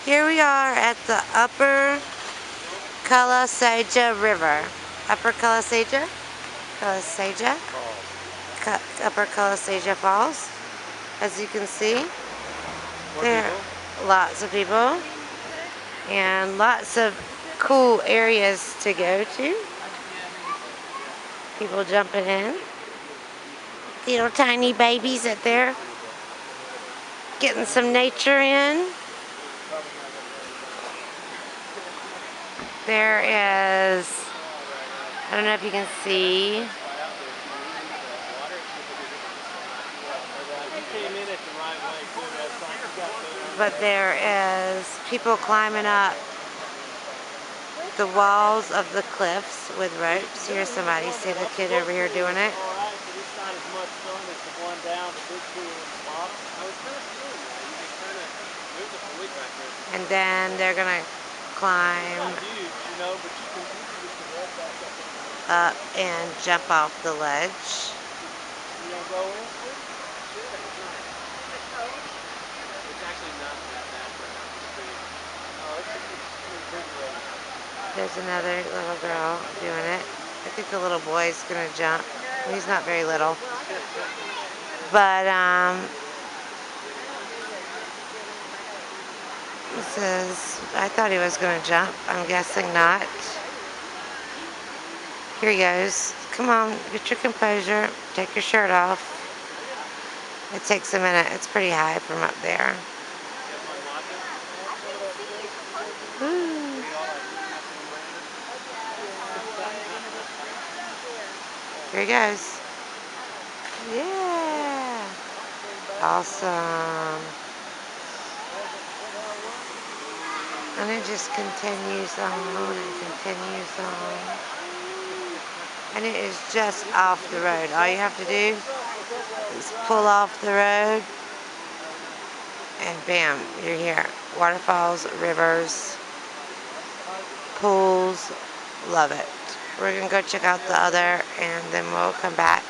Here we are at the upper Cullasaja River. Upper Cullasaja? Cullasaja? Upper Cullasaja Falls. As you can see, there are lots of people and lots of cool areas to go to. People jumping in. Little tiny babies out there getting some nature in. There is, I don't know if you can see, but there is people climbing up the walls of the cliffs with ropes. Here's somebody, see the kid over here doing it. And then they're gonna climb up and jump off the ledge. There's another little girl doing it. I think the little boy's gonna jump. He's not very little. But this is, I thought he was gonna jump. I'm guessing not. Here he goes. Come on, get your composure. Take your shirt off. It takes a minute. It's pretty high from up there. Woo. Here he goes. Yeah. Awesome. And it just continues on and continues on. And it is just off the road. All you have to do is pull off the road and bam, you're here. Waterfalls, rivers, pools, love it. We're gonna go check out the other and then we'll come back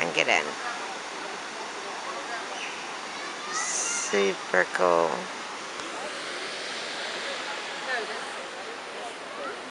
and get in. Super cool.